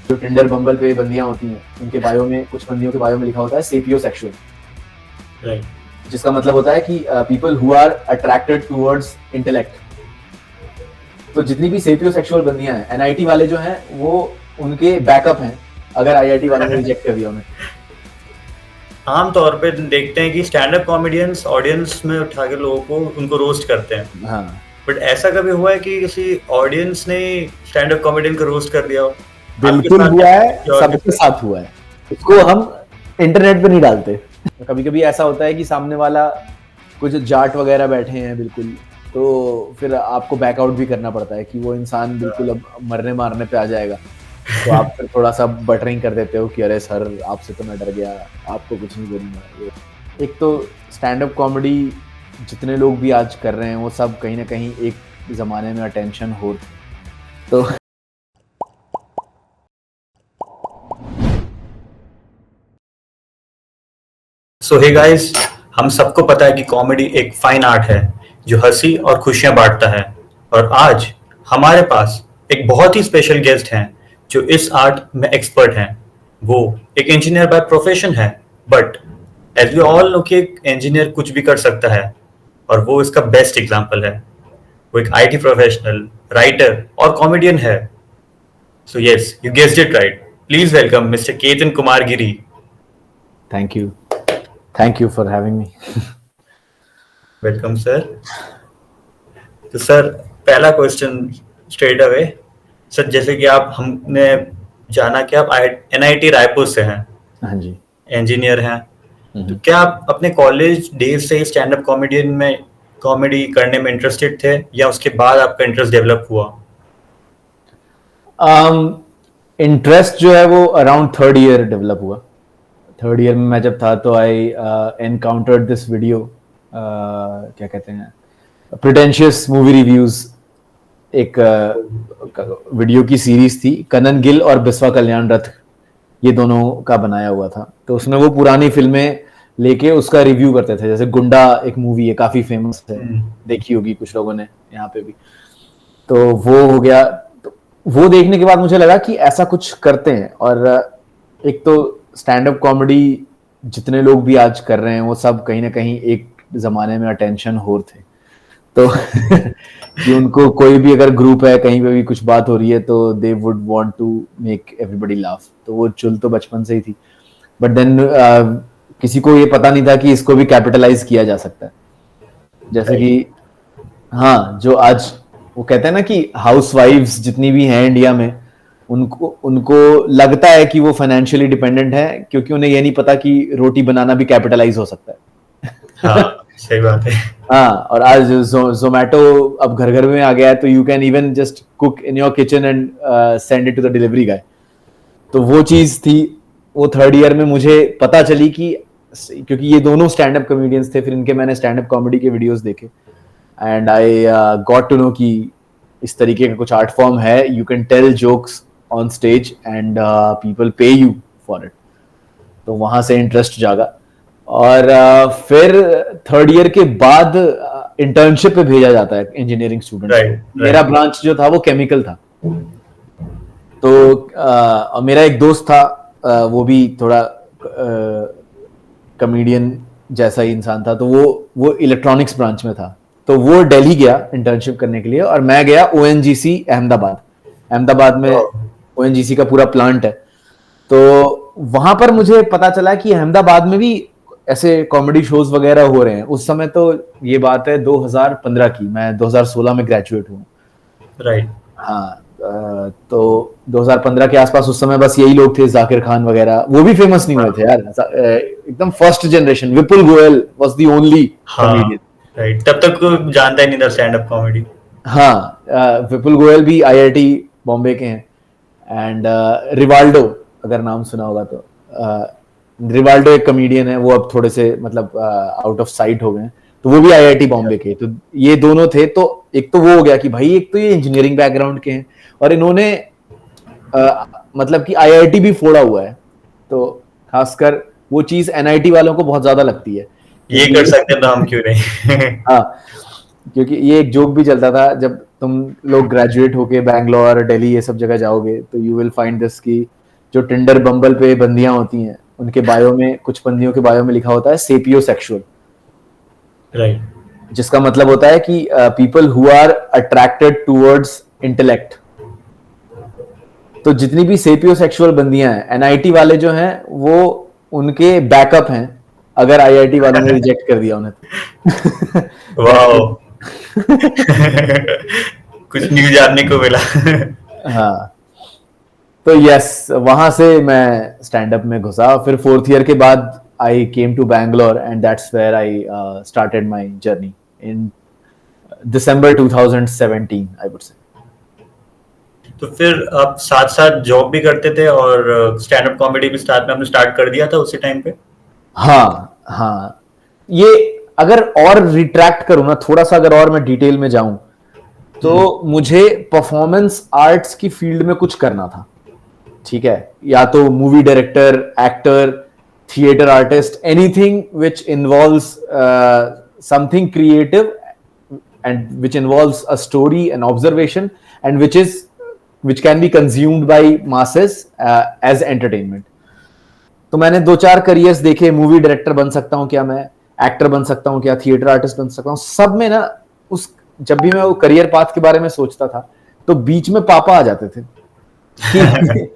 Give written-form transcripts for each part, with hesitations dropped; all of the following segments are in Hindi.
जो टिंडर बम्बल पे बंदियां होती हैं, उनके बायो में, कुछ बंदियों के बायो में लिखा होता है सेपियोसेक्सुअल, राइट, जिसका मतलब होता है कि people who are attracted towards intellect. तो जितनी भी सेपियोसेक्सुअल बंदियां हैं, एनआईटी वाले जो हैं वो उनके बैकअप हैं अगर आईआईटी वालों ने रिजेक्ट कर दिया उन्हें। आम तौर पे देखते हैं कि स्टैंड अप कॉमेडियंस ऑडियंस में उठा के लोगों को उनको रोस्ट करते हैं। हाँ, बट ऐसा कभी हुआ है कि किसी ऑडियंस ने स्टैंड अप कॉमेडियन को रोस्ट कर दिया हो? बिल्कुल हुआ है, सबके साथ हुआ है। उसको हम इंटरनेट पे नहीं डालते। कभी कभी ऐसा होता है कि सामने वाला कुछ जाट वगैरह बैठे हैं बिल्कुल, तो फिर आपको बैकआउट भी करना पड़ता है कि वो इंसान बिल्कुल अब मरने मारने पे आ जाएगा, तो आप फिर थोड़ा सा बटरिंग कर देते हो कि अरे सर आपसे तो मैं डर गया, आपको कुछ नहीं बोलूँगा। एक तो स्टैंड अप कॉमेडी जितने लोग भी आज कर रहे हैं वो सब कहीं ना कहीं एक ज़माने में अटेंशन हो, तो सो हे गाइस, हम सबको पता है कि कॉमेडी एक फाइन आर्ट है जो हंसी और खुशियां बांटता है। और आज हमारे पास एक बहुत ही स्पेशल गेस्ट हैं जो इस आर्ट में एक्सपर्ट हैं। वो एक इंजीनियर बाय प्रोफेशन है, but as we all know कि एक इंजीनियर कुछ भी कर सकता है, और वो इसका बेस्ट एग्जांपल है। वो एक आईटी प्रोफेशनल, राइटर और कॉमेडियन है। So yes, you guessed it right. Please welcome mister Ketan Kumar Giri. Thank you for having me. Welcome sir. तो सर, पहला क्वेश्चन स्ट्रेट अवे। सर, जैसे कि आप, हमने जाना कि आप एनआईटी रायपुर से हैं, हाँ जी। इंजीनियर हैं, तो क्या आप अपने कॉलेज डेज से स्टैंड अप कॉमेडियन में कॉमेडी करने में इंटरेस्टेड थे, या उसके बाद आपका इंटरेस्ट डेवलप हुआ? इंटरेस्ट जो है वो अराउंड थर्ड ईयर डेवलप हुआ। थर्ड ईयर में मैं जब था तो आई एनकाउंटर्ड दिस वीडियो, क्या कहते हैं, प्रिटेंशियस मूवी रिव्यूज। एक वीडियो की सीरीज थी, कनन गिल और बिस्वा कल्याण रथ, ये दोनों का बनाया हुआ था। तो उसमें वो पुरानी फिल्में लेके उसका रिव्यू करते थे। जैसे गुंडा एक मूवी है, काफी फेमस है, देखी होगी कुछ लोगों ने यहाँ पे भी। तो वो हो गया। तो वो देखने के बाद मुझे लगा कि ऐसा कुछ करते हैं। और एक तो स्टैंड अप कॉमेडी जितने लोग भी आज कर रहे हैं वो सब कहीं ना कहीं एक जमाने में अटेंशन होर थे, तो कि उनको कोई भी अगर ग्रुप है, कहीं पे भी कुछ बात हो रही है, तो they would want to make everybody laugh. तो वो चुल तो बचपन से ही थी, बट देन किसी को ये पता नहीं था कि इसको भी कैपिटलाइज किया जा सकता है। जैसे कि हाँ, जो आज वो कहते हैं ना कि हाउसवाइफ्स जितनी भी हैं इंडिया में, उनको उनको लगता है कि वो फाइनेंशियली डिपेंडेंट है, क्योंकि उन्हें ये नहीं पता कि रोटी बनाना भी कैपिटलाइज हो सकता है। हाँ, सही बात है। हाँ, और आज जोमेटो अब घर घर में आ गया है, तो you can even just cook in your kitchen and send it to the delivery guy. तो वो चीज थी। वो थर्ड ईयर में मुझे पता चली कि, क्योंकि ये दोनों स्टैंड अप कॉमेडियंस थे, फिर इनके मैंने स्टैंड अप कॉमेडी के वीडियोस देखे, and I got to know कि इस तरीके का कुछ आर्ट फॉर्म है, you can tell jokes on stage and people pay you for it. तो वहां से इंटरेस्ट जागा। और फिर थर्ड ईयर के बाद इंटर्नशिप पे भेजा जाता है इंजीनियरिंग स्टूडेंट को। मेरा ब्रांच जो था वो केमिकल था। तो मेरा एक दोस्त था, वो भी थोड़ा कॉमेडियन जैसा ही इंसान था, तो वो इलेक्ट्रॉनिक्स ब्रांच में था। तो वो दिल्ली गया इंटर्नशिप करने के लिए, और मैं गया ओएनजीसी अहमदाबाद में। ओएनजीसी का पूरा प्लांट है। तो वहां पर मुझे पता चला कि अहमदाबाद में भी ऐसे कॉमेडी शोज वगैरह हो रहे हैं। उस समय तो ये बात है 2015 की, मैं 2016 में ग्रेजुएट हूँ। राइट। हाँ, तो 2015 के आसपास उस समय बस यही लोग थे, जाकिर खान वगैरह, वो भी फेमस नहीं हुए थे यार। एकदम first generation, Vipul Goyal was the only comedian. Right, तब तक कोई जानता ही नहीं था स्टैंड अप कॉमेडी। हाँ, विपुल गोयल भी आईआईटी बॉम्बे के हैं। एंड रिवाल्डो, अगर नाम सुना होगा तो, रिवाल्डो एक कॉमेडियन है, वो अब थोड़े से मतलब आउट ऑफ साइट हो गए हैं, तो वो भी आईआईटी बॉम्बे के। तो ये दोनों थे। तो एक तो वो हो गया कि भाई एक तो ये इंजीनियरिंग बैकग्राउंड के हैं, और इन्होंने मतलब कि आईआईटी भी फोड़ा हुआ है। तो खासकर वो चीज एनआईटी वालों को बहुत ज्यादा लगती है, ये कर सकते तो हम क्यों नहीं। हाँ, क्योंकि ये एक जोक भी चलता था, जब तुम लोग ग्रेजुएट होके बैंगलोर, दिल्ली, ये सब जगह जाओगे, तो यू विल फाइंड दिस कि जो टिंडर बम्बल पे बंदियां होती हैं, उनके बायो में, कुछ बंदियों के बायो में लिखा होता है सेपियो सेक्सुअल, राइट। जिसका मतलब होता है कि people who are attracted towards intellect. तो जितनी भी सेपियो सेक्सुअल बंदियां हैं, एनआईटी वाले जो हैं वो उनके बैकअप हैं, अगर आईआईटी वालों ने रिजेक्ट कर दिया उन्हें तो। वाओ। That's कुछ न्यू जानने को मिला। हाँ, तो यस, वहां से मैं स्टैंड अप में घुसा। फिर फोर्थ ईयर के बाद I came to Bangalore and that's where I started my journey in December 2017 I would say. तो फिर आप साथ साथ जॉब भी करते थे और स्टैंड अप कॉमेडी भी साथ में आपने स्टार्ट कर दिया था उसी टाइम पे? हाँ हाँ, ये अगर और रिट्रैक्ट करूँ ना थोड़ा सा, अगर और मैं डिटेल में जाऊं, तो मुझे परफॉर्मेंस आर्ट्स की फील्ड में कुछ करना था, ठीक है, या तो movie director, actor, theatre artist, anything which involves something creative and which involves a story and observation and which can be consumed by masses as entertainment. तो मैंने 2-4 करियर्स देखे, मूवी डायरेक्टर बन सकता हूँ क्या, मैं एक्टर बन सकता हूँ क्या, थिएटर आर्टिस्ट बन सकता हूँ, सब में ना उस, जब भी मैं वो करियर पाथ के बारे में सोचता था तो बीच में पापा आ जाते थे कि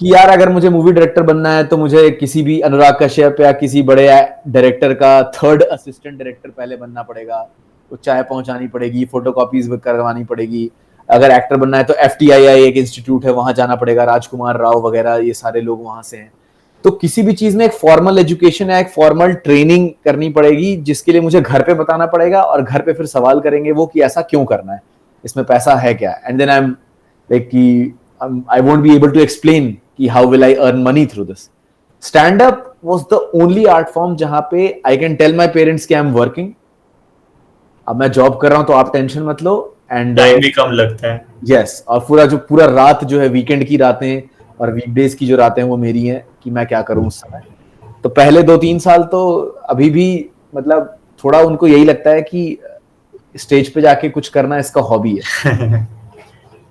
कि यार अगर मुझे मूवी डायरेक्टर बनना है तो मुझे किसी भी अनुराग कश्यप या किसी बड़े डायरेक्टर का थर्ड असिस्टेंट डायरेक्टर पहले बनना पड़ेगा, तो चाय पहुंचानी पड़ेगी, फोटोकॉपीज करवानी पड़ेगी। अगर एक्टर बनना है तो FTII एक इंस्टीट्यूट है, वहां जाना पड़ेगा, राजकुमार राव वगैरह ये सारे लोग वहां से हैं। तो किसी भी चीज में एक फॉर्मल एजुकेशन या एक फॉर्मल ट्रेनिंग करनी पड़ेगी, जिसके लिए मुझे घर पे बताना पड़ेगा, और घर पे फिर सवाल करेंगे वो कि ऐसा क्यों करना है, इसमें पैसा है क्या, and then I am like कि I won't be able to explain कि how will I earn money through this. Stand up was the only art form जहां पे I can tell my parents कि I'm working, अब मैं जॉब कर रहा हूं तो आप टेंशन मत लो, एंड टाइम भी कम लगता है। यस, और पूरा रात जो है, वीकेंड की रातें और वीकडेज की जो रातें हैं वो मेरी हैं कि मैं क्या करूं उस समय। तो पहले 2-3 साल तो अभी भी मतलब थोड़ा उनको यही लगता है कि स्टेज पे जाके कुछ करना इसका हॉबी है।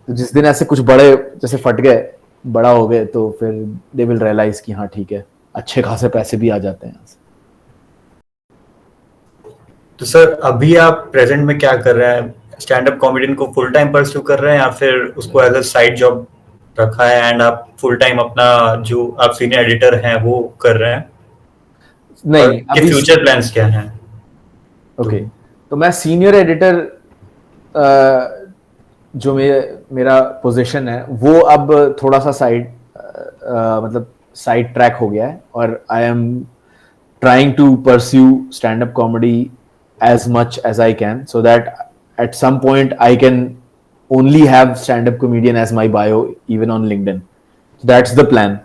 तो जिस दिन ऐसे कुछ बड़े जैसे फट गए, बड़ा हो गए, तो फिर दे विल रियलाइज कि हाँ ठीक है, अच्छे खासे पैसे भी आ जाते हैं। तो सर अभी आप प्रेजेंट में क्या कर रहे हैं? स्टैंड अप कॉमेडियन को फुल टाइम परस्यू कर रहे हैं या फिर उसको एज अ साइड जॉब रखा है एंड आप फुल टाइम अपना जो आप सीनियर एडिटर हैं वो कर रहे हैं? और नहीं, ये अभी फ्यूचर प्लान्स क्या हैं? ओके, तो मैं सीनियर एडिटर, जो मेरा पोजीशन है वो अब थोड़ा सा साइड, मतलब साइड ट्रैक हो गया है, और I am trying to pursue stand-up comedy as much as I can, so that at some point I can only have stand-up comedian as my bio even on LinkedIn. So that's the plan.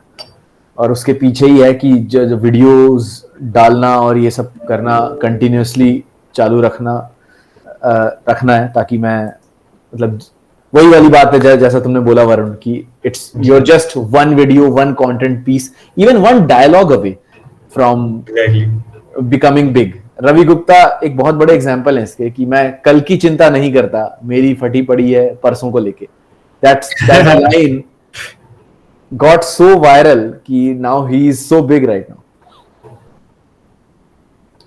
और उसके पीछे ही है कि जो वीडियोस डालना और ये सब करना कंटिन्यूसली चालू रखना है, ताकि मैं मतलब वही वाली बात है जैसा तुमने बोला वरुण कि it's you're just one video, one content piece, even one dialogue away from becoming big. Ravi Gupta एक बहुत बड़े एग्जाम्पल है इसके कि मैं कल की चिंता नहीं करता, मेरी फटी पड़ी है परसों को लेके। that line got so viral कि now he is so big right now.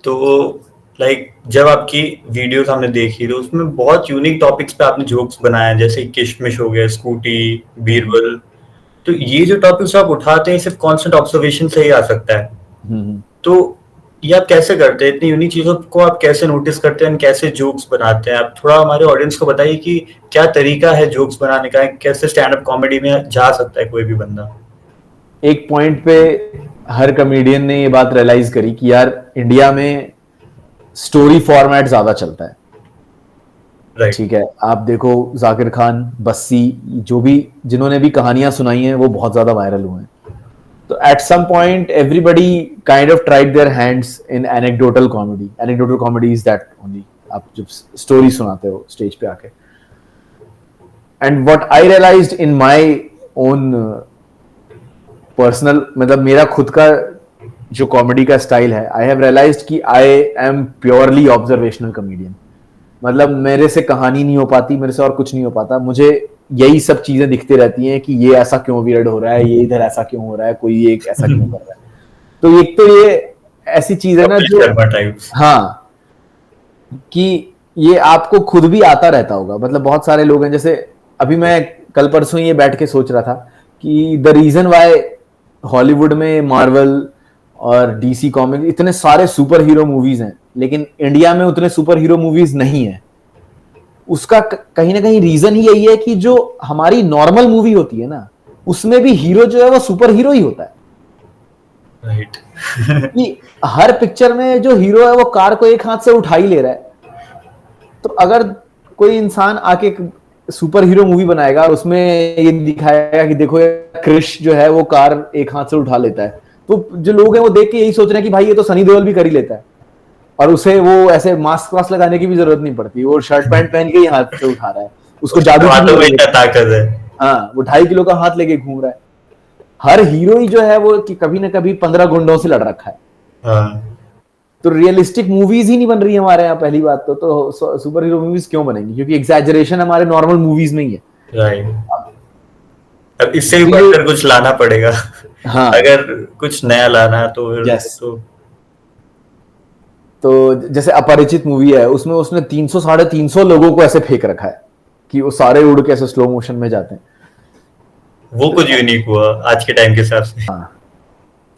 तो लाइक जब आपकी वीडियोस हमने देखी तो उसमें बहुत यूनिक टॉपिक्स पे आपने जोक्स बनाए, जैसे किशमिश हो गया, स्कूटी, बीरबल। तो ये जो टॉपिक्स आप उठाते हैं सिर्फ कांस्टेंट ऑब्जर्वेशन से ही आ सकता है। तो ये आप कैसे करते हैं? इतनी यूनिक चीजों को आप कैसे नोटिस करते हैं, कैसे जोक्स बनाते हैं? आप थोड़ा हमारे ऑडियंस को बताइए कि क्या तरीका है जोक्स बनाने का, कैसे स्टैंड अप कॉमेडी में जा सकता है कोई भी बंदा? एक पॉइंट पे हर कॉमेडियन ने ये बात रियलाइज करी कि यार इंडिया में स्टोरी फॉर्मेट ज्यादा चलता है। Right. ठीक है, आप देखो जाकिर खान, बस्सी, जो भी जिन्होंने भी कहानियां सुनाई हैं वो बहुत ज्यादा वायरल हुए हैं। तो at some point everybody kind of tried their hands in anecdotal comedy. Anecdotal comedy is that only, आप जब स्टोरी सुनाते हो स्टेज पे आके। And what I realised in my own personal, मतलब मेरा खुद का जो कॉमेडी का स्टाइल है, आई हैव रियलाइज्ड कि I am purely observational comedian. मतलब मेरे से कहानी नहीं हो पाती, मेरे से और कुछ नहीं हो पाता, मुझे यही सब चीजें दिखती रहती हैं कि ये ऐसा क्यों वियर्ड हो रहा है, ये इधर ऐसा क्यों हो रहा है, कोई ये ऐसा क्यों कर रहा है। तो एक तो ये ऐसी चीज है ना कपिल जो, शर्मा टाइप्स। हाँ, कि ये आपको खुद भी आता रहता होगा। मतलब बहुत सारे लोग हैं, जैसे अभी मैं कल परसों ये बैठ के सोच रहा था कि द रीजन वाई हॉलीवुड में मार्वल और डीसी कॉमिक इतने सारे सुपर हीरो मूवीज हैं, लेकिन इंडिया में उतने सुपर हीरो मूवीज नहीं है। उसका कहीं ना कहीं रीजन ही यही है कि जो हमारी नॉर्मल मूवी होती है ना, उसमें भी हीरो जो है वो सुपर हीरो ही होता है। राइट। कि हर पिक्चर में जो हीरो है वो कार को एक हाथ से उठा ही ले रहा है। तो अगर कोई इंसान आके सुपर हीरो मूवी बनाएगा और उसमें ये दिखाएगा कि देखो क्रिश जो है वो कार एक हाथ से उठा लेता है, तो जो लोग हैं वो देख के यही सोच रहे हैं कि भाई ये तो सनी देओल भी कर ही लेता है, और उसे वो ऐसे मास्क वास्क लगाने की भी जरूरत नहीं पड़ती, वो शर्ट पैंट पहन के ही हाथ से उठा रहा है, उसको जादू की भी हाथों में जरूरत इतना नहीं। ताकत है। हाँ, वो 2.5 किलो का हाथ लेके घूम रहा है। हर हीरो ही जो है वो कि कभी ना कभी 15 गुंडों से लड़ रखा है। हाँ। तो रियलिस्टिक मूवीज ही नहीं बन रही हमारे यहाँ, पहली बात तो सुपर हीरो मूवीज क्यों बनेंगी, क्योंकि एग्जैजरेशन हमारे नॉर्मल मूवीज में ही है। राइट। अब इससे भी इसीलिए, बढ़कर कुछ लाना पड़ेगा। हाँ, अगर कुछ नया लाना है तो फिर यस। तो। तो जैसे अपरिचित मूवी है, उसमें उसने 300 350 लोगों को ऐसे फेंक रखा है कि वो सारे उड़ के ऐसे स्लो मोशन में जाते हैं। वो कुछ यूनिक हुआ आज के टाइम के हिसाब से। हाँ,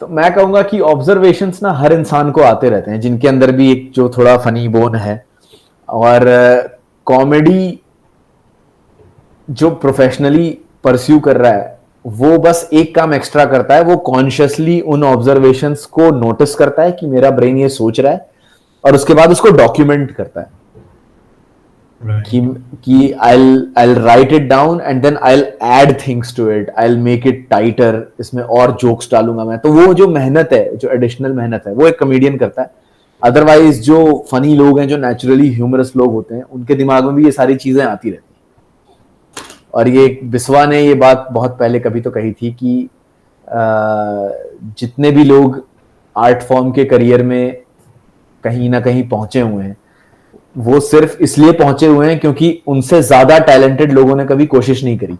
तो मैं कहूंगा कि ऑब्जर्वेशंस ना हर इंसान को आते रहते हैं, जिनके अंदर भी एक जो थोड़ा फनी बोन है। और कॉमेडी जो प्रोफेशनली परस्यू कर रहा है, वो बस एक काम एक्स्ट्रा करता है, वो कॉन्शियसली उन ऑब्जर्वेशंस को नोटिस करता है कि मेरा ब्रेन ये सोच रहा है, और उसके बाद उसको डॉक्यूमेंट करता है कि राइट। कि I'll write it down and then I'll add things to it, I'll make it tighter, इसमें और जोक्स डालूंगा मैं। तो वो जो मेहनत है, जो एडिशनल मेहनत है, वो एक कॉमेडियन करता है। अदरवाइज जो फनी लोग हैं, जो नेचुरली ह्यूमरस लोग होते हैं, उनके दिमाग में भी ये सारी चीजें आती रहती हैं। और ये बिस्वा ने ये बात बहुत पहले कभी तो कही थी कि जितने भी लोग आर्ट फॉर्म के करियर में कहीं ना कहीं पहुंचे हुए हैं, वो सिर्फ इसलिए पहुंचे हुए हैं क्योंकि उनसे ज्यादा टैलेंटेड लोगों ने कभी कोशिश नहीं करी।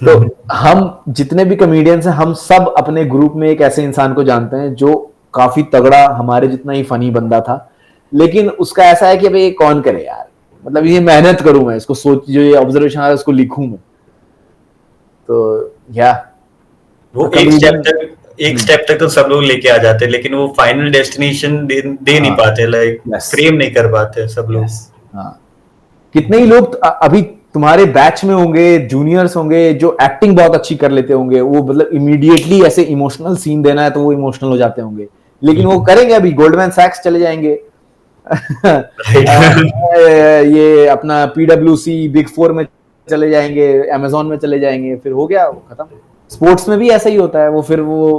तो हम जितने भी कॉमेडियंस हैं, हम सब अपने ग्रुप में एक ऐसे इंसान को जानते हैं जो काफी तगड़ा, हमारे जितना ही फनी बंदा था, लेकिन उसका ऐसा है कि भाई कौन करे यार, मतलब ये मेहनत करूं मैं, इसको सोच, जो ये ऑब्जर्वेशन आ रहा है उसको लिखूं मैं। तो या वो कॉमेडियन, एक स्टेप तक तो सब लोग लेके आ जाते हैं, लेकिन वो फाइनल डेस्टिनेशन दे नहीं हाँ, पाते, लाइक यस, फ्रेम नहीं कर पाते सब लोग। यस, हाँ। कितने ही लोग अभी तुम्हारे बैच में होंगे, जूनियर्स होंगे, जो एक्टिंग बहुत अच्छी कर लेते होंगे, वो मतलब इमीडिएटली ऐसे इमोशनल सीन देना है तो वो इमोशनल हो जाते होंगे, लेकिन वो करेंगे, अभी गोल्डमैन सैक्स चले जाएंगे राइट। ये अपना पीडब्ल्यूसी बिग फोर में चले जाएंगे, अमेजोन में चले जाएंगे, फिर हो गया, वो खत्म। स्पोर्ट्स में भी ऐसा ही होता है, वो फिर वो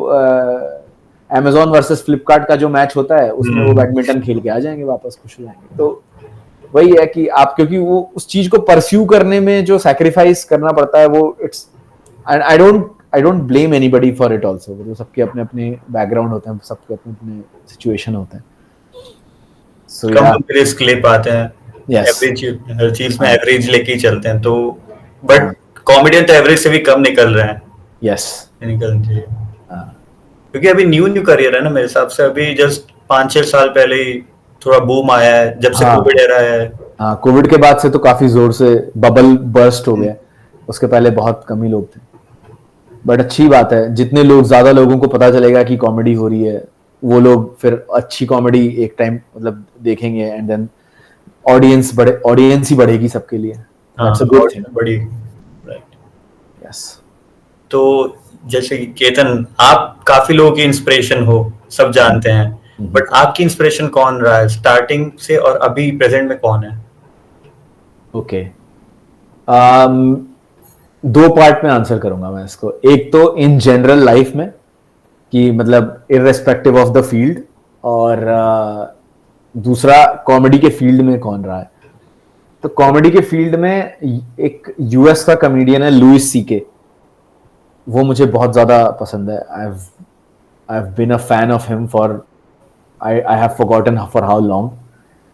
अमेजोन वर्सेस फ्लिपकार्ट का जो मैच होता है, उसमें वो बैडमिंटन खेल के आ जाएंगे, वापस खुश हो जाएंगे। तो वही है कि आप, क्योंकि वो उस चीज को परस्यू करने में जो सैक्रिफाइस करना पड़ता है, वो it's, I don't blame anybody for it also. वो सबके अपने अपने बैकग्राउंड होते हैं, सबके अपने अपने सिचुएशन होते हैं। सो कम या, लोग रिस्क ले पाते हैं। यस, एवरेज, हर चीज में हाँ, एवरेज लेके ही चलते हैं तो। बट हाँ, कॉमेडियन तो एवरेज से भी कम निकल रहे हैं। यस, निकलना चाहिए, हाँ, क्योंकि अभी न्यू न्यू करियर है ना मेरे हिसाब से। अभी जस्ट 5-6 साल पहले ही थोड़ा बूम आया है, जब से हाँ, कोविड एरा है। हाँ। कोविड के बाद से तो काफी जोर से बबल बर्स्ट हो गया। उसके पहले बहुत कम ही लोग थे। बट अच्छी बात है, जितने लोग, ज्यादा लोगों को पता चलेगा कि कॉमेडी हो रही है, वो लोग फिर अच्छी कॉमेडी एक टाइम मतलब देखेंगे, एंड देन ऑडियंस ही बढ़ेगी सबके लिए। हाँ, दैट्स अ गुड और थिंग। बड़ी। राइट। यस। तो जैसे कि केतन, आप काफी लोगों की इंस्पिरेशन हो, सब जानते हैं। बट आपकी इंस्पिरेशन कौन रहा है स्टार्टिंग से, और अभी प्रेजेंट में कौन है? ओके, दो पार्ट में आंसर करूंगा मैं इसको। एक तो इन जनरल लाइफ में, कि मतलब इररेस्पेक्टिव ऑफ द फील्ड, और दूसरा कॉमेडी के फील्ड में कौन रहा है। तो कॉमेडी के फील्ड में एक यूएस का कॉमेडियन है, लुइस सीके। वो मुझे बहुत ज्यादा पसंद है। I have been a fan of him for, I have forgotten for how long.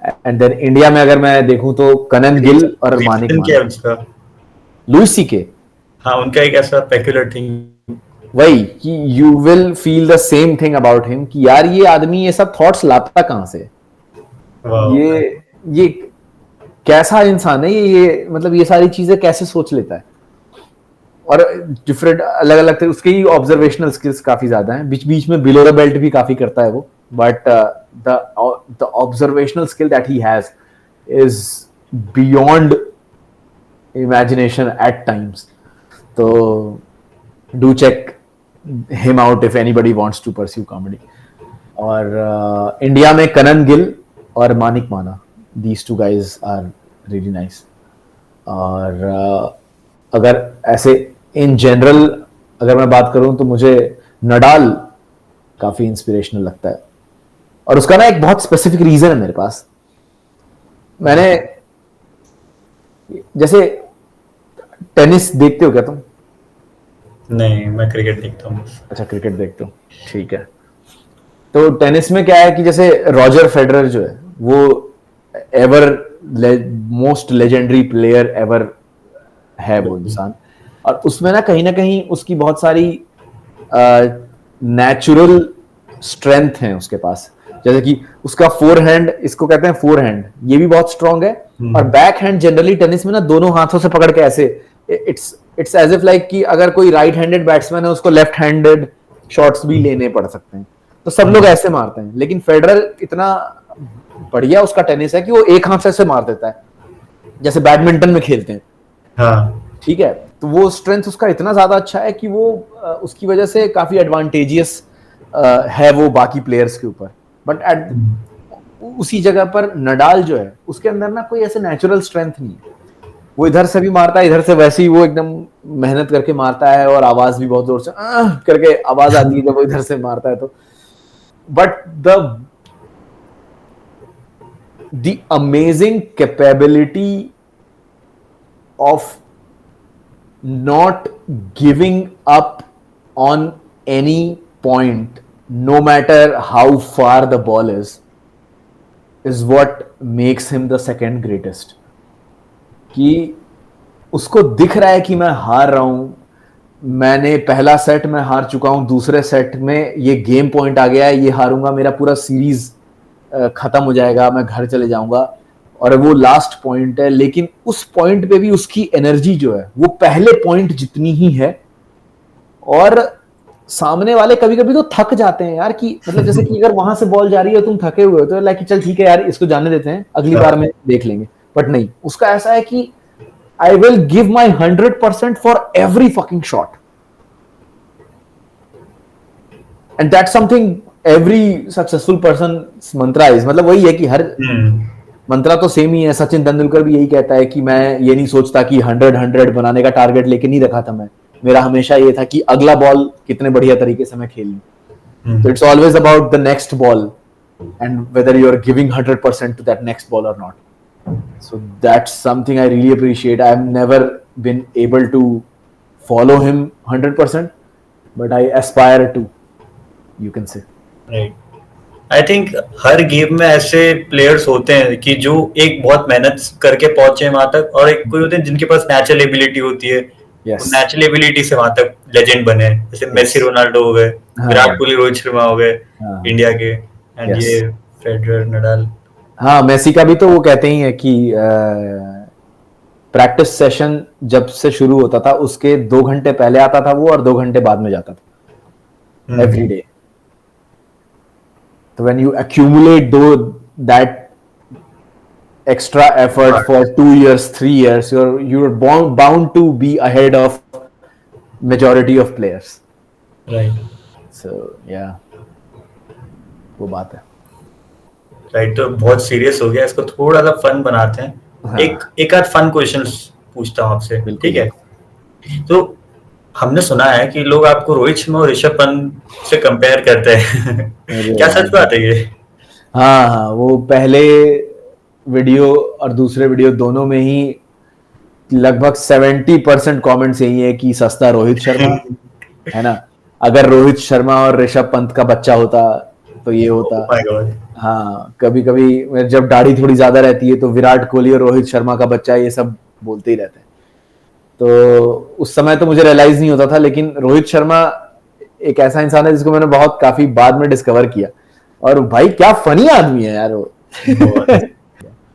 And then India में अगर मैं देखूं तो कनन गिल और मानिक रीजन क्या है माना, उसका? Louis CK. हाँ, उनका एक ऐसा पेक्युलर थिंग। वही कि you will feel the same thing about him कि यार ये आदमी ये सब थॉट्स लाता कहां से, ये कैसा इंसान है ये मतलब ये सारी चीजें कैसे सोच लेता है। और डिफरेंट अलग अलग थे उसके ही ऑब्जर्वेशनल स्किल्स काफी ज्यादा हैं, बीच बीच में बिलो द बेल्ट भी काफी करता है वो, but the observational skill that he has is beyond imagination at times. तो do check him out if anybody wants to pursue comedy. और इंडिया में कनन गिल और Manik Mana, these two guys are really nice. और अगर ऐसे इन जनरल अगर मैं बात करूं तो मुझे नडाल काफी इंस्पिरेशनल लगता है, और उसका ना एक बहुत स्पेसिफिक रीजन है मेरे पास। मैंने जैसे टेनिस देखते हो क्या तुम? नहीं, मैं क्रिकेट देखता हूँ। अच्छा, क्रिकेट देखते हो, ठीक है। तो टेनिस में क्या है कि जैसे रॉजर फेडरर जो है वो ever most legendary player ever है वो इंसान, और उसमें ना कहीं उसकी बहुत सारी नेचुरल स्ट्रेंथ है उसके पास। जैसे कि उसका फोर हैंड, इसको कहते हैं फोर हैंड, ये भी बहुत स्ट्रांग है। और बैक हैंड जनरली टेनिस में ना दोनों हाथों से पकड़ के ऐसे, इट्स एज इफ लाइक कि अगर कोई राइट हैंडेड बैट्समैन है उसको लेफ्ट हैंडेड शॉट्स भी लेने पड़ सकते हैं, तो सब लोग ऐसे मारते हैं। लेकिन फेडरर इतना बढ़िया उसका टेनिस है कि वो एक हाथ से ऐसे मार देता है जैसे बैडमिंटन में खेलते हैं। हाँ, ठीक है, तो वो स्ट्रेंथ उसका इतना ज्यादा अच्छा है कि वो उसकी वजह से काफी एडवांटेजियस है वो बाकी प्लेयर्स के ऊपर। बट एट उसी जगह पर नडाल जो है उसके अंदर ना कोई ऐसे नेचुरल स्ट्रेंथ नहीं है। वो इधर से भी मारता है, इधर से वैसे ही वो एकदम मेहनत करके मारता है, और आवाज भी बहुत जोर से करके आवाज आती है जब वो इधर से मारता है तो। But the amazing capability of not giving up on any point, no matter how far the ball is what makes him the second greatest. कि उसको दिख रहा है कि मैं हार रहा हूं, मैंने पहला सेट में हार चुका हूं, दूसरे सेट में ये गेम पॉइंट आ गया है, ये हारूंगा, मेरा पूरा सीरीज खत्म हो जाएगा, मैं घर चले जाऊंगा, और वो लास्ट पॉइंट है। लेकिन उस पॉइंट पे भी उसकी एनर्जी जो है वो पहले पॉइंट जितनी ही है। और सामने वाले कभी कभी तो थक जाते हैं यार, कि मतलब जैसे कि अगर वहां से बॉल जा रही है तुम थके हुए हो तो लाइक चल ठीक है यार इसको जाने देते हैं, अगली बार में देख लेंगे। बट नहीं, उसका ऐसा है कि I will give my 100% for every fucking shot, and that's something every successful person Mantra is. मतलब वही है कि हर मंत्रा तो सेम ही है। सचिन तेंदुलकर भी यही कहता है कि मैं ये नहीं सोचता कि 100 बनाने का टारगेट लेके नहीं रखा था मैं, मेरा हमेशा ये था कि अगला बॉल कितने बढ़िया तरीके से मैं खेल लूं। तो it's always about the next ball and whether you are giving 100% to that next ball और नॉट। So that's something I really appreciate. I have never been able to follow him 100%, but I aspire to, you can say. Right. I think हर गेम में ऐसे प्लेयर्स होते हैं कि जो एक बहुत मेहनत करके पहुंचे वहां तक, और एक कोई होते हैं जिनके पास नेचुरल एबिलिटी होती है, नेचुरल एबिलिटी से वहां तक लेजेंड बने। जैसे मेसी, रोनाल्डो हो गए, विराट कोहली, रोहित शर्मा हो गए इंडिया के, एंड ये फेडरर, नडाल। हाँ, मेसी का भी तो वो कहते ही है कि प्रैक्टिस सेशन जब से शुरू होता था उसके 2 घंटे पहले आता था वो, और 2 घंटे बाद में जाता था every day. So when you accumulate that extra effort for 2 years, 3 years, you're bound to be ahead of majority of players. Right. So yeah, वो बात है। Right, तो बहुत सीरियस हो गया, इसको थोड़ा सा फन बनाते हैं। हाँ, एक आध फन क्वेश्चंस पूछता हूँ आपसे, ठीक है? तो हमने सुना है कि लोग आपको रोहित शर्मा और ऋषभ पंत से कंपेयर करते हैं। क्या सच बात है ये? हाँ, वो पहले वीडियो और दूसरे वीडियो दोनों में ही लगभग 70% कमेंट्स यही है कि सस्ता रोहित शर्मा है ना, अगर रोहित शर्मा और ऋषभ पंत का बच्चा होता तो ये होता। Oh my God. हाँ, कभी कभी जब दाढ़ी थोड़ी ज्यादा रहती है तो विराट कोहली और रोहित शर्मा का बच्चा ये सब बोलते ही रहते हैं। तो उस समय तो मुझे रियलाइज नहीं होता था, लेकिन रोहित शर्मा एक ऐसा इंसान है जिसको मैंने बहुत काफी बाद में डिस्कवर किया, और भाई क्या फनी आदमी है यार वो।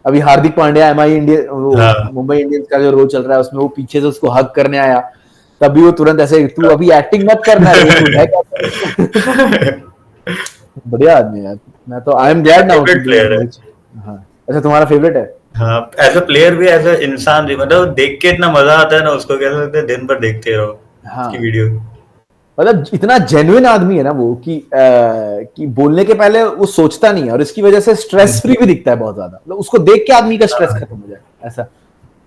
अभी Hardik Pandya MI India Mumbai Indians का जो रोल चल रहा है उसमें वो पीछे से उसको हग करने आया, तभी वो तुरंत ऐसे, तू अभी एक्टिंग मत करना है। बढ़िया आदमी है यार। मैं तो आई एम ग्लैड नाउ। हाँ, अच्छा तुम्हारा फेवरेट है? हाँ, एज अ प्लेयर भी, एज अ इंसान भी, मतलब देख के इतना मजा आता है ना उसको, कह सकते हैं दिन भर देखते रहो उसकी वीडियो। मतलब इतना जेन्युइन आदमी है ना वो कि बोलने के पहले वो सोचता नहीं है, और इसकी वजह से स्ट्रेस फ्री भी दिखता है बहुत ज्यादा। मतलब उसको देख के आदमी का स्ट्रेस खत्म हो जाए ऐसा।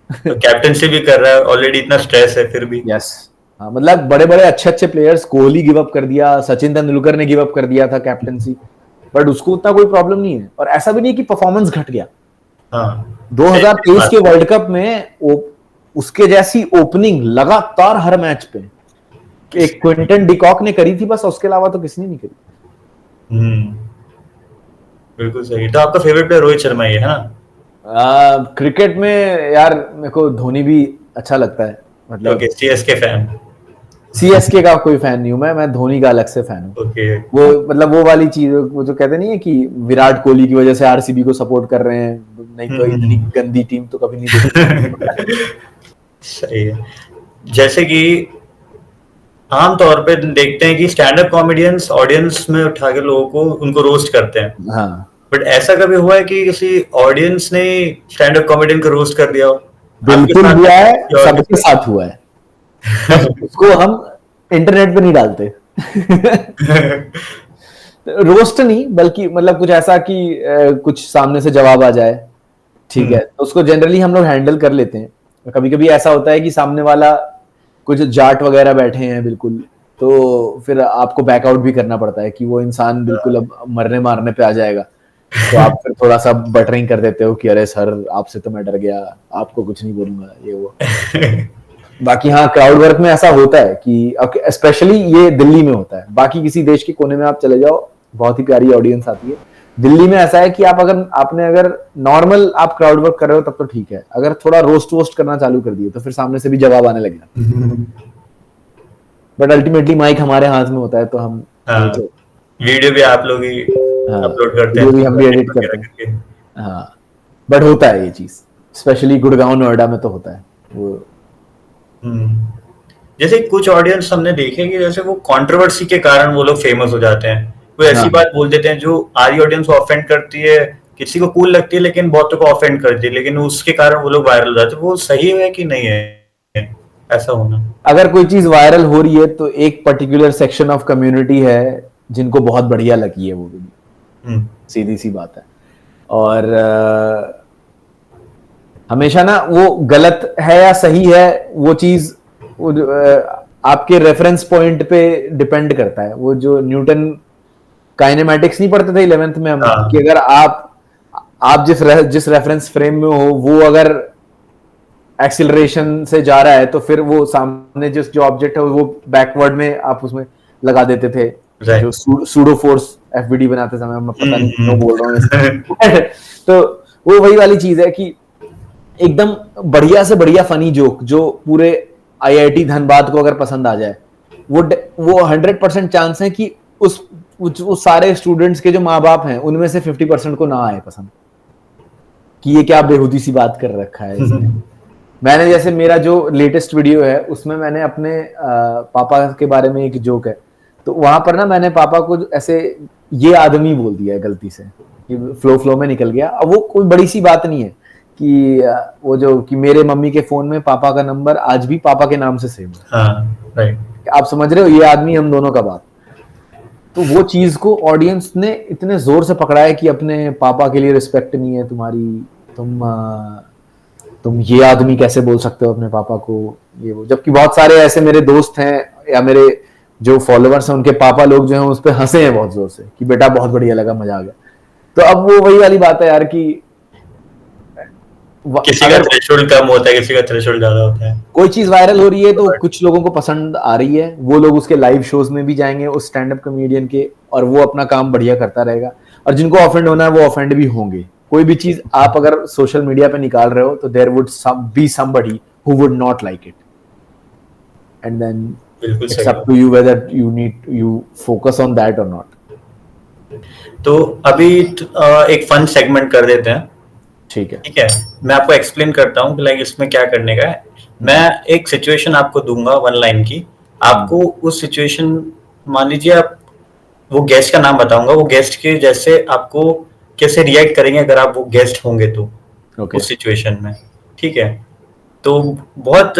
तो कैप्टनसी भी कर रहा है, ऑलरेडी इतना स्ट्रेस है फिर भी। यस, हाँ, मतलब बड़े बड़े अच्छे अच्छे प्लेयर्स, कोहली गिव अप कर दिया, सचिन तेंदुलकर ने गिव अप कर दिया था कैप्टनसी, बट उसको उतना कोई प्रॉब्लम नहीं है। और ऐसा भी नहीं कि परफॉर्मेंस घट गया। हाँ, 2023 के वर्ल्ड कप में उसके जैसी ओपनिंग लगातार हर मैच पे एक क्विंटन डिकॉक ने करी थी बस, उसके अलावा तो किसी ने नहीं करी। बिल्कुल सही। तो आपका फेवरेट प्लेयर रोहित शर्मा ही है ना? क्रिकेट में यार मेरे को धोनी भी अच्छा लगता है। मतलब ओके, सीएसके फैन। सीएसके का कोई फैन नहीं हूं मैं धोनी का अलग से फैन हूँ। ओके। वो मतलब वो वाली चीज, वो जो कहते नहीं है कि विराट कोहली की वजह से आरसीबी को सपोर्ट कर रहे हैं, नहीं तो इतनी गंदी टीम तो कभी नहीं देखी। सही है। जैसे कि आमतौर पे देखते हैं कि स्टैंड अप कॉमेडियंस ऑडियंस में उठा के लोगों को उनको रोस्ट करते हैं। हाँ, बट ऐसा कभी हुआ है कि किसी ऑडियंस ने स्टैंड अप कॉमेडियन को रोस्ट कर दिया हो? बिल्कुल हुआ है, सबके साथ हुआ है, बस उसको हम इंटरनेट पे नहीं डालते। रोस्ट नहीं, बल्कि मतलब कुछ ऐसा कि कुछ सामने से जवाब आ जाए, ठीक है, तो उसको जनरली हम लोग हैंडल कर लेते हैं। कभी कभी ऐसा होता है कि सामने वाला कुछ जाट वगैरह बैठे हैं बिल्कुल, तो फिर आपको बैकआउट भी करना पड़ता है कि वो इंसान बिल्कुल अब मरने मारने पे आ जाएगा, तो आप फिर थोड़ा सा बटरिंग कर देते हो कि अरे सर आपसे तो मैं डर गया, आपको कुछ नहीं बोलूंगा, ये वो। बाकी हाँ, क्राउड वर्क में ऐसा होता है कि स्पेशली ये दिल्ली में होता है, बाकी किसी देश के कोने में आप चले जाओ बहुत ही प्यारी ऑडियंस आती है। दिल्ली में ऐसा है कि अगर नॉर्मल आप क्राउड वर्क कर रहे हो तब तो ठीक है, अगर थोड़ा रोस्ट वोस्ट करना चालू कर दिए तो फिर सामने से भी जवाब आने लग जाता। बट अल्टीमेटली माइक हमारे हाथ में होता है, तो हम वीडियो भी आप लोग ही अपलोड करते हैं, वीडियो भी हम भी एडिट करते हैं। हाँ, बट होता है ये चीज, स्पेशली गुड़गांव नोएडा में तो होता है वो। जैसे कुछ ऑडियंस हमने देखे कि जैसे वो कंट्रोवर्सी के कारण वो लोग फेमस हो जाते हैं, वो ऐसी बात बोल देते हैं जो आधी ऑडियंस को ऑफेंड करती है, किसी को कूल लगती है लेकिन बहुतों को ऑफेंड करती है, लेकिन उसके कारण वो लोग वायरल हो जाते हैं। वो सही है कि नहीं है ऐसा होना? अगर कोई चीज वायरल हो रही है तो एक पर्टिकुलर सेक्शन ऑफ कम्युनिटी है जिनको बहुत बढ़िया लगी है वो वीडियो, सीधी सी बात है। और हमेशा ना वो गलत है या सही है, वो चीज आपके रेफरेंस पॉइंट पे डिपेंड करता है। वो जो न्यूटन काइनेमैटिक्स नहीं पढ़ते थे 11th में हम, कि अगर आप जिस रेफरेंस फ्रेम में हो वो अगर एक्सीलरेशन से जा रहा है तो फिर वो सामने जो ऑब्जेक्ट है वो बैकवर्ड में आप उसमें लगा देते थे, जो सूडो फोर्स एफबीडी बनाते समय, मैं पता नहीं क्यों बोल रहा हूँ। तो वो वही वाली चीज है कि एकदम बढ़िया से बढ़िया फनी जोक जो पूरे आईआईटी धनबाद को अगर पसंद आ जाए, वो 100% चांस है कि उस सारे स्टूडेंट्स के जो माँ बाप हैं उनमें से 50% को ना आए पसंद, कि ये क्या बेहुदी सी बात कर रखा है इसने। मैंने जैसे मेरा जो लेटेस्ट वीडियो है उसमें मैंने अपने पापा के बारे में एक जोक है, तो वहां पर ना मैंने पापा को ऐसे ये आदमी बोल दिया है गलती से, फ्लो में निकल गया। अब वो कोई बड़ी सी बात नहीं है कि वो जो कि मेरे मम्मी के फोन में पापा का नंबर आज भी पापा के नाम से सेव है। राइट, आप समझ रहे हो, ये आदमी हम दोनों का बाप। तो वो चीज को ऑडियंस ने इतने जोर से पकड़ा है कि अपने पापा के लिए रिस्पेक्ट नहीं है तुम्हारी, तुम ये आदमी कैसे बोल सकते हो अपने पापा को, ये वो। जबकि बहुत सारे ऐसे मेरे दोस्त हैं या मेरे जो फॉलोअर्स हैं उनके पापा लोग जो हैं उस पर हंसे हैं बहुत जोर से कि बेटा बहुत बढ़िया लगा, मजा आ गया। तो अब वो वही वाली बात है यार कि किसी का थ्रेशोल्ड कम होता है, किसी का थ्रेशोल्ड ज्यादा होता है। कोई चीज वायरल हो रही है तो कुछ लोगों को पसंद आ रही है, वो लोग उसके लाइव शोज में भी जाएंगे उस स्टैंड अप कॉमेडियन के, और वो अपना काम बढ़िया करता रहेगा। और जिनको ऑफेंड होना है वो ऑफेंड भी होंगे। कोई भी चीज आप अगर सोशल मीडिया पे निकाल रहे हो तो there would be somebody who would not like it, and then बिल्कुल इट्स सही up to you whether you focus on that और नॉट। तो अभी एक फन सेगमेंट कर देते हैं। ठीक है। ठीक है, मैं आपको एक्सप्लेन करता हूँ कि लाइक इसमें क्या करने का है। मैं एक सिचुएशन आपको दूंगा 1 लाइन की, आपको उस सिचुएशन, मान लीजिए आप, वो गेस्ट का नाम बताऊंगा, वो गेस्ट के जैसे आपको कैसे रिएक्ट करेंगे अगर आप वो गेस्ट होंगे तो ओके उस सिचुएशन में। ठीक है, तो बहुत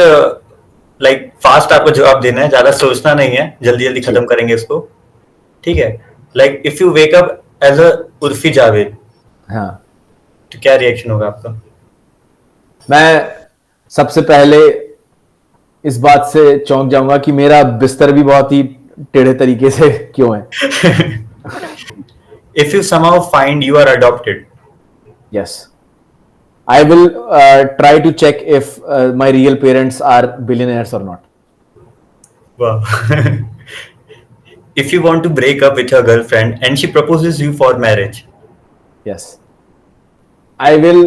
लाइक फास्ट आपको जवाब देना है, ज्यादा सोचना नहीं है, जल्दी जल्दी खत्म करेंगे इसको। ठीक है, like if you wake up as a Urfi Javed, हाँ, तो क्या रिएक्शन होगा आपका? मैं सबसे पहले इस बात से चौंक जाऊंगा कि मेरा बिस्तर भी बहुत ही टेढ़े तरीके से क्यों है। If you somehow find you are adopted, Yes, I will try to check if my real parents are billionaires or not. wow. If you want to break up with your girlfriend and she proposes you for marriage, Yes, I will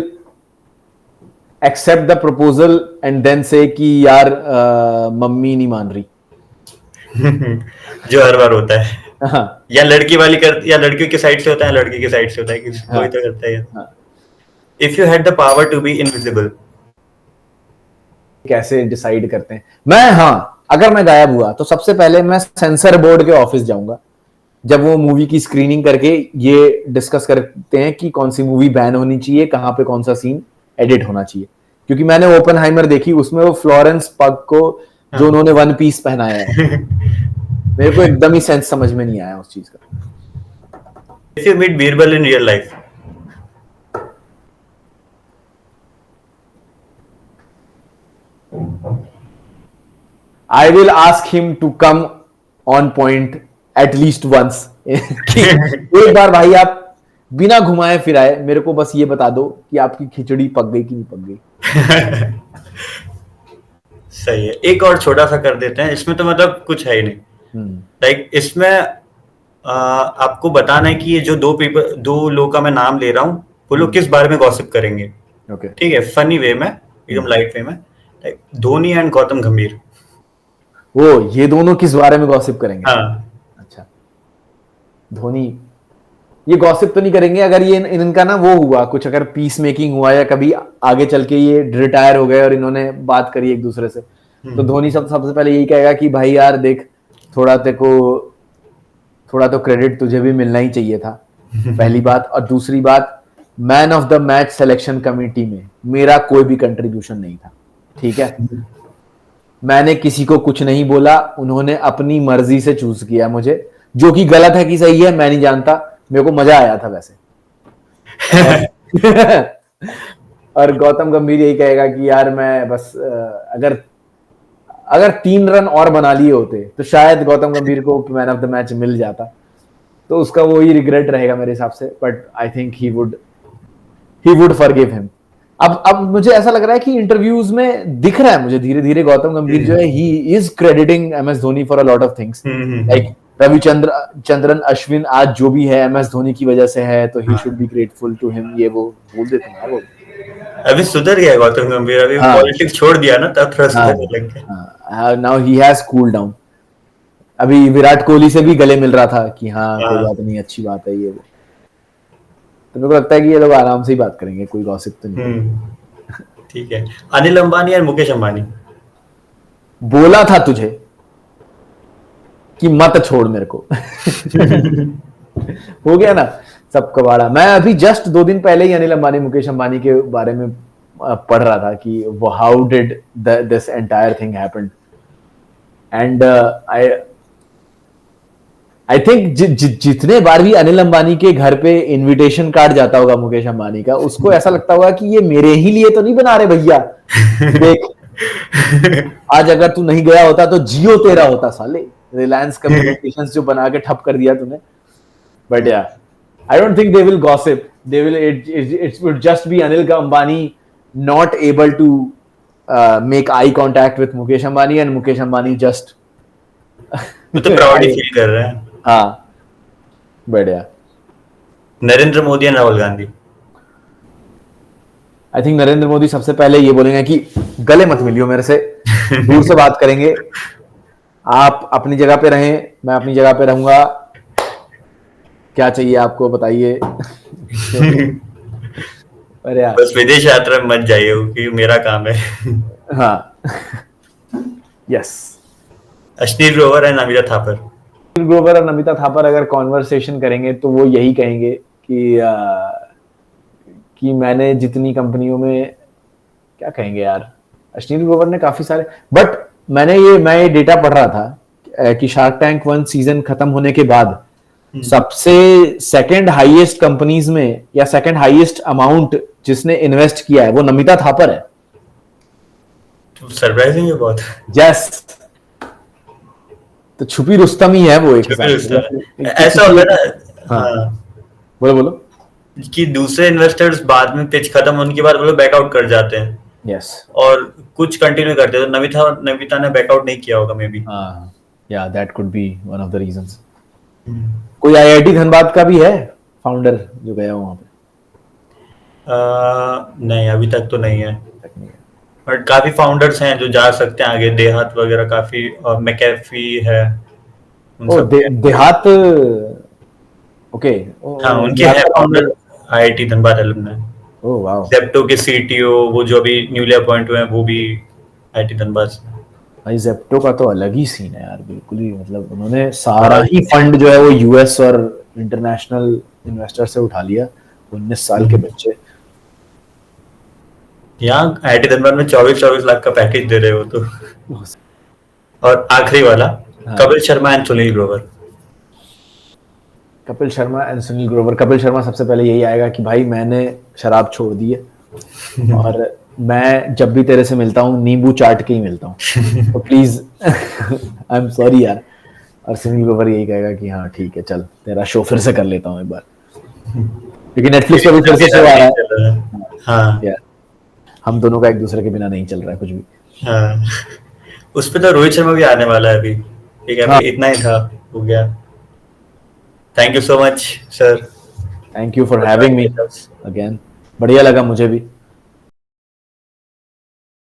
accept the proposal and then say कि यार मम्मी नहीं मान रही। जो हर बार होता है, हाँ, या लड़की वाली कर, या लड़कियों की साइड से होता है, लड़की की साइड से होता है, कि कोई तो करता है। हाँ। If you had the power to be invisible, कैसे डिसाइड करते हैं? मैं, हाँ, अगर मैं गायब हुआ तो सबसे पहले मैं सेंसर बोर्ड के ऑफिस जाऊंगा। जब वो मूवी की स्क्रीनिंग करके ये डिस्कस करते हैं कि कौन सी मूवी बैन होनी चाहिए, कहाँ पे कौन सा सीन एडिट होना चाहिए, क्योंकि मैंने ओपनहाइमर देखी, उसमें वो फ्लोरेंस पग को जो उन्होंने वन पीस पहनाया है, मेरे को एकदम ही सेंस समझ में नहीं आया उस चीज का। if you meet Birbal in real life, I will ask him to come on point at least once. कि एक बार भाई आप बिना घुमाए फिराए मेरे को बस ये बता दो कि आपकी खिचड़ी पक गई कि नहीं पक गई। सही है। एक और छोटा सा कर देते हैं, इसमें तो मतलब कुछ है ही नहीं। लाइक इसमें आपको बताना है कि ये जो दो लोग का मैं नाम ले रहा हूँ, वो लोग किस बारे में गॉसिप करेंगे। ओके, ठीक है, फनी वे में, एकदम लाइट वे में। लाइक धोनी एंड गौतम गंभीर। वो ये दोनों किस बारे में गॉसिप करेंगे? हाँ, अच्छा, धोनी ये गॉसिप तो नहीं करेंगे। अगर ये इनका ना वो हुआ कुछ, अगर पीस मेकिंग हुआ या कभी आगे चल के ये रिटायर हो गए और इन्होंने बात करी एक दूसरे से, तो धोनी सबसे पहले यही कहेगा कि भाई यार देख, थोड़ा तो क्रेडिट तुझे भी मिलना ही चाहिए था, पहली बात। और दूसरी बात, man of the match selection committee में मेरा कोई भी कंट्रीब्यूशन नहीं था, ठीक है? मैंने किसी को कुछ नहीं बोला, उन्होंने अपनी मर्जी से चूज किया मुझे, जो कि गलत है कि सही है मैं नहीं जानता, मेरे को मजा आया था वैसे। और गौतम गंभीर यही कहेगा कि यार मैं बस अगर 3 रन और बना लिए होते तो शायद गौतम गंभीर को मैन ऑफ द मैच मिल जाता, तो उसका वो ही रिग्रेट रहेगा मेरे हिसाब से। But I think he would forgive him. अब मुझे ऐसा लग रहा है कि इंटरव्यूज में दिख रहा है मुझे धीरे धीरे गौतम गंभीर जो है, he is crediting M S Dhoni for a lot of things. Like Ravichandran Ashwin आज जो भी है एम एस धोनी की वजह से है, तो he should be grateful to him. ये वो बोल देते हैं वो। अभी सुधर गया गौतम गंभीर, अभी पॉलिटिक्स छोड़ दिया ना, तब थोड़ा सुधरने लग गया। Now he has cooled down. अभी विराट कोहली से भी गले मिल रहा था कि हाँ कोई बात नहीं, अच्छी बात है ये वो। तो मेरे को लगता है कि ये लोग आराम से ही बात करेंगे, कोई गॉसिप तो नहीं। ठीक है, अनिल अंबानी और मुकेश अंबानी। बोला था तुझे कि मत छोड़ मेरे को। हो गया ना सब कबाड़ा। मैं अभी जस्ट 2 दिन पहले ही अनिल अंबानी मुकेश अंबानी के बारे में पढ़ रहा था कि how did this entire thing happened, and I think जितने बार भी अनिल अंबानी के घर पे इनविटेशन कार्ड जाता होगा मुकेश अंबानी का, उसको ऐसा लगता होगा कि ये मेरे ही लिए तो नहीं बना रहे भैया। देख, आज अगर तू नहीं गया होता तो जियो तेरा होता साले, रिलायंस कम्युनिकेशंस जो बना के ठप कर दिया तूने। But yeah I don't think they will gossip, they will it would just be Anil Ambani not able to make eye contact with Mukesh Ambani and Mukesh Ambani just वो तो प्राउड फील कर रहा है। हाँ, बढ़िया। नरेंद्र मोदी या राहुल गांधी? आई थिंक नरेंद्र मोदी सबसे पहले ये बोलेंगे कि गले मत मिलियो मेरे से, दूर से बात करेंगे, आप अपनी जगह पे रहें, मैं अपनी जगह पे रहूंगा, क्या चाहिए आपको बताइए। अरे यार, बस विदेश यात्रा में मत जाइए क्योंकि मेरा काम है। हाँ, यस। अश्नील ग्रोवर है नमिता थापर। ग्रोवर और नमिता थापर अगर कॉन्वर्सेशन करेंगे तो वो यही कहेंगे कि मैंने जितनी कंपनियों में, क्या कहेंगे यार, अश्नील ग्रोवर ने काफी सारे, बट मैं ये डेटा पढ़ रहा था कि शार्क टैंक 1 सीजन खत्म होने के बाद सबसे सेकंड हाईएस्ट कंपनीज में या सेकंड हाईएस्ट अमाउंट जिसने इन्वेस्ट किया है वो नमिता थापर है। तो सरप्राइजिंग है बहुत। यस, तो छुपी रुस्तम ही है वो एक हिसाब से, ऐसा होता है ना। हाँ, हाँ, बोलो बोलो। कि दूसरे इन्वेस्टर्स बाद में पिच खत्म होने के बाद वो लोग बैकआउट कर जाते हैं यस, और कुछ कंटिन्यू करते हैं। तो नमिता ने बैकआउट नहीं किया होगा मे बी। हाँ, या that could be one of the reasons. कोई आईआईटी धनबाद का भी है फाउंडर जो गया वहां पे? नहीं, अभी तक तो नहीं है, तक नहीं है। बट काफी फाउंडर्स हैं जो जा सकते हैं आगे। देहात वगैरह काफी, और मैकेफी है, उन ओ सब के। देहात, ओके। हाँ, उनके देहात हैं का founder, founder. IIT Dhanbad alumni. Oh wow, Zepto के सीटीओ वो जो अभी न्यूली अपॉइंट हुए हैं वो भी आईआईटी धनबाद से। भाई जेप्टो का तो अलग ही सीन है यार, बिल्कुल ही, मतलब उन्होंने सारा ही फंड जो है वो यूएस और इंटरनेशनल इन्वेस्टर से उठा लिया, 19 साल के बच्चे। यहाँ आईआईटी धनबाद में 24 लाख का पैकेज दे रहे हो तो। और आखिरी वाला, हाँ। कपिल शर्मा एंड सुनील ग्रोवर। कपिल शर्मा एंड सुनील ग्रोवर। कपिल शर्मा सबसे पहले यही आएगा कि भाई मैंने शराब छोड़ दी है और मैं जब भी तेरे से मिलता हूँ नींबू चाट के ही मिलता हूँ, तो प्लीज आई एम सॉरी यार। और सुनील ग्रोवर यही कहेगा कि हाँ ठीक है, चल तेरा शो फिर से कर लेता हूँ एक बार, क्योंकि नेटफ्लिक्स पे भी फिर से शो आ रहा है। हाँ, यार हम दोनों का एक दूसरे के बिना नहीं चल रहा है कुछ भी। हाँ, उस पे तो रोहित शर्मा भी आने वाला है अभी। ठीक है, हाँ, अभी इतना ही था, हो गया। Thank you so much sir. Thank you for having me again, बढ़िया लगा मुझे भी।